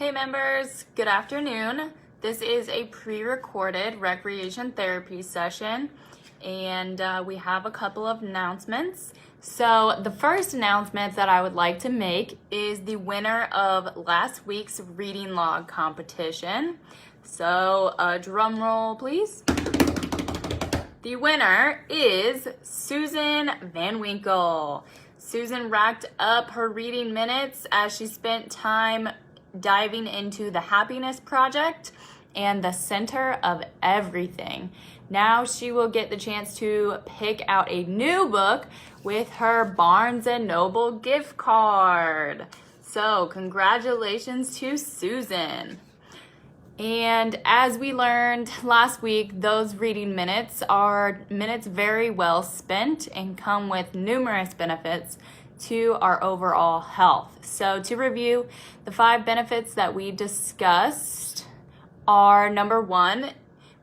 Hey members, good afternoon. This is a pre-recorded recreation therapy session and we have a couple of announcements. So the first announcement that I would like to make is the winner of last week's reading log competition. So drum roll please. The winner is Susan Van Winkle. Susan racked up her reading minutes as she spent time diving into the Happiness Project and the Center of Everything. Now she will get the chance to pick out a new book with her Barnes & Noble gift card. So congratulations to Susan. And as we learned last week, those reading minutes are minutes very well spent and come with numerous benefits to our overall health. So to review, the 5 benefits that we discussed are: number 1,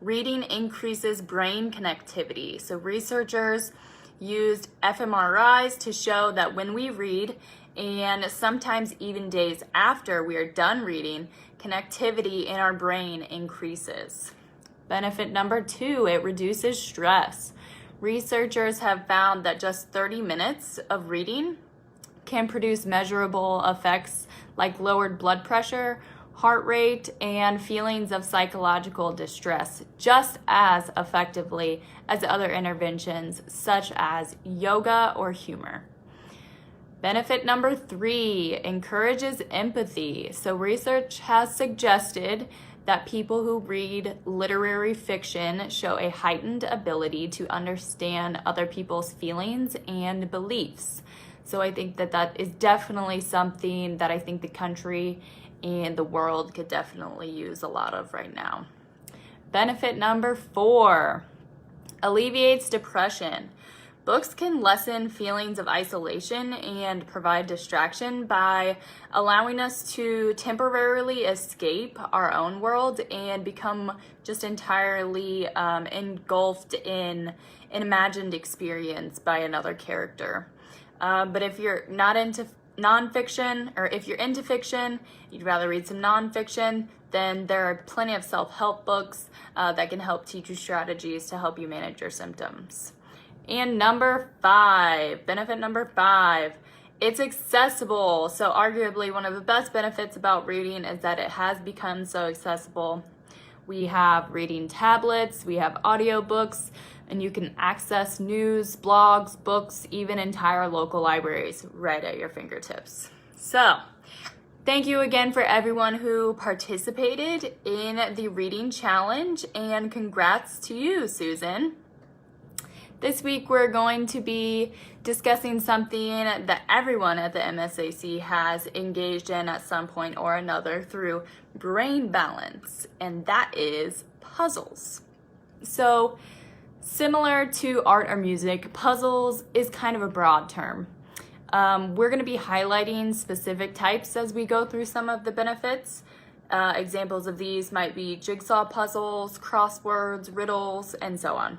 reading increases brain connectivity. So researchers used fMRIs to show that when we read, and sometimes even days after we are done reading, connectivity in our brain increases. Benefit number 2, it reduces stress. Researchers have found that just 30 minutes of reading can produce measurable effects like lowered blood pressure, heart rate, and feelings of psychological distress just as effectively as other interventions such as yoga or humor. Benefit number 3, encourages empathy. So research has suggested that people who read literary fiction show a heightened ability to understand other people's feelings and beliefs. So I think that is definitely something that I think the country and the world could definitely use a lot of right now. Benefit number 4, alleviates depression. Books can lessen feelings of isolation and provide distraction by allowing us to temporarily escape our own world and become just entirely engulfed in an imagined experience by another character. But if you're not into nonfiction, or if you're into fiction, you'd rather read some nonfiction, then there are plenty of self-help books that can help teach you strategies to help you manage your symptoms. And number 5, benefit number 5, it's accessible. So arguably one of the best benefits about reading is that it has become so accessible. We have reading tablets, we have audiobooks, and you can access news, blogs, books, even entire local libraries right at your fingertips. So thank you again for everyone who participated in the reading challenge, and congrats to you, Susan. This week we're going to be discussing something that everyone at the MSAC has engaged in at some point or another through brain balance, and that is puzzles. So similar to art or music, puzzles is kind of a broad term. We're going to be highlighting specific types as we go through some of the benefits. Examples of these might be jigsaw puzzles, crosswords, riddles, and so on.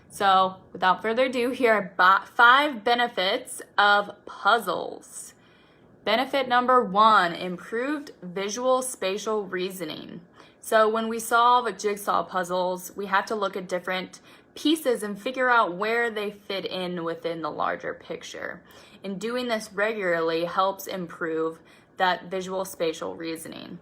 So without further ado, here are 5 benefits of puzzles. Benefit number 1, improved visual spatial reasoning. So when we solve jigsaw puzzles, we have to look at different pieces and figure out where they fit in within the larger picture. And doing this regularly helps improve that visual spatial reasoning.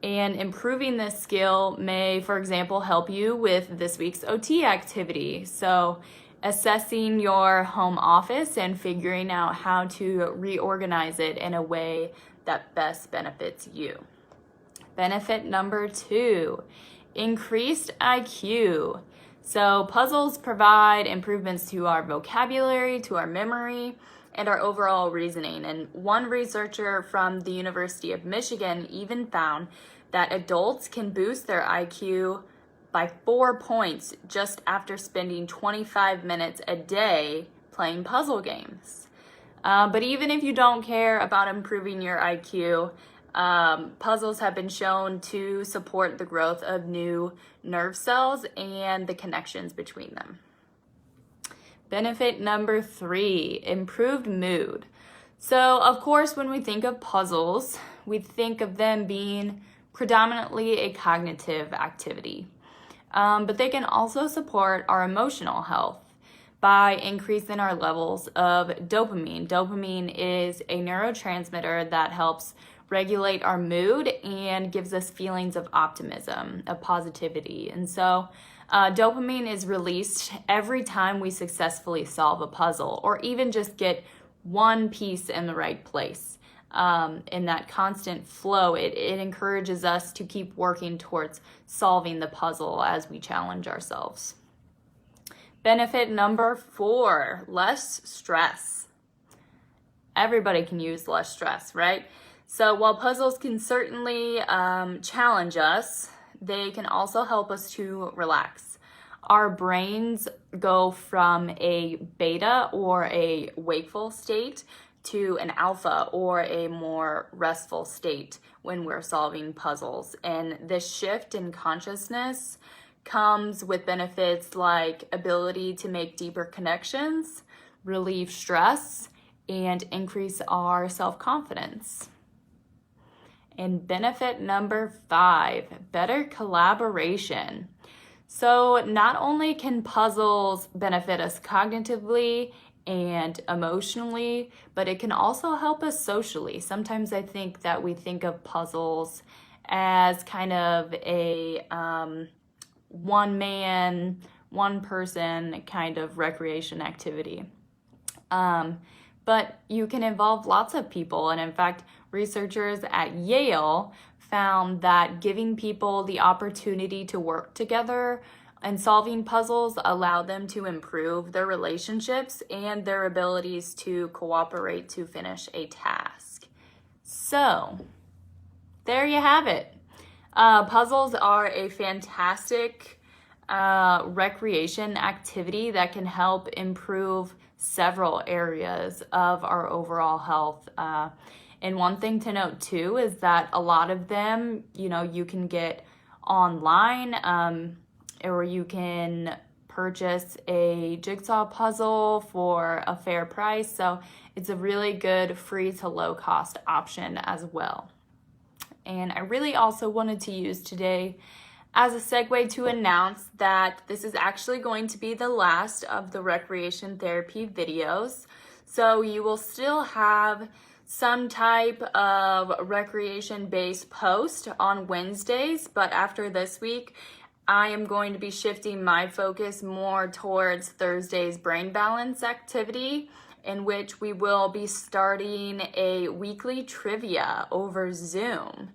And improving this skill may, for example, help you with this week's OT activity. So assessing your home office and figuring out how to reorganize it in a way that best benefits you. Benefit number 2, increased IQ. So puzzles provide improvements to our vocabulary, to our memory, and our overall reasoning. And one researcher from the University of Michigan even found that adults can boost their IQ by 4 points just after spending 25 minutes a day playing puzzle games. But even if you don't care about improving your IQ, puzzles have been shown to support the growth of new nerve cells and the connections between them. Benefit number 3, improved mood. So, of course, when we think of puzzles, we think of them being predominantly a cognitive activity. But they can also support our emotional health by increasing our levels of dopamine. Dopamine is a neurotransmitter that helps regulate our mood and gives us feelings of optimism, of positivity. And so dopamine is released every time we successfully solve a puzzle or even just get one piece in the right place. In that constant flow, it encourages us to keep working towards solving the puzzle as we challenge ourselves. Benefit number 4, less stress. Everybody can use less stress, right? So while puzzles can certainly challenge us, they can also help us to relax. Our brains go from a beta or a wakeful state to an alpha or a more restful state when we're solving puzzles. And this shift in consciousness comes with benefits like ability to make deeper connections, relieve stress, and increase our self-confidence. And benefit number 5, better collaboration. So not only can puzzles benefit us cognitively and emotionally, but it can also help us socially. Sometimes I think that we think of puzzles as kind of a one man, one person kind of recreation activity. But you can involve lots of people. And in fact, researchers at Yale found that giving people the opportunity to work together and solving puzzles allowed them to improve their relationships and their abilities to cooperate to finish a task. So, there you have it. Puzzles are a fantastic recreation activity that can help improve several areas of our overall health. And one thing to note too is that a lot of them, you can get online, or you can purchase a jigsaw puzzle for a fair price. So it's a really good free to low cost option as well. And I really also wanted to use today as a segue to announce that this is actually going to be the last of the recreation therapy videos. So you will still have some type of recreation-based post on Wednesdays, but after this week, I am going to be shifting my focus more towards Thursday's brain balance activity, in which we will be starting a weekly trivia over Zoom.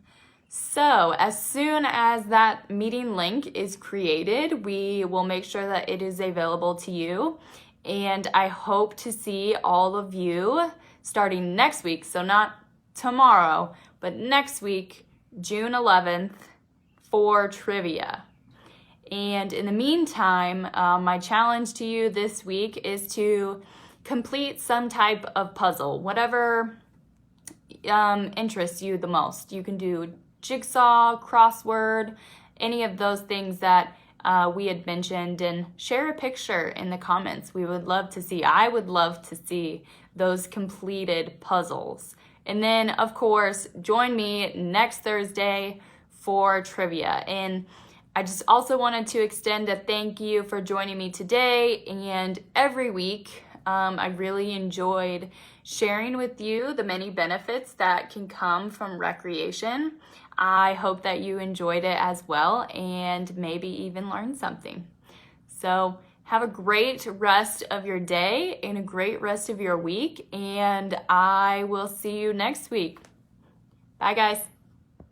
So as soon as that meeting link is created, we will make sure that it is available to you. And I hope to see all of you starting next week. So not tomorrow, but next week, June 11th, for trivia. And in the meantime, my challenge to you this week is to complete some type of puzzle, whatever interests you the most. You can do jigsaw, crossword, any of those things that we had mentioned, and share a picture in the comments. I would love to see those completed puzzles. And then, of course, join me next Thursday for trivia. And I just also wanted to extend a thank you for joining me today and every week. I really enjoyed sharing with you the many benefits that can come from recreation. I hope that you enjoyed it as well and maybe even learned something. So have a great rest of your day and a great rest of your week, and I will see you next week. Bye, guys.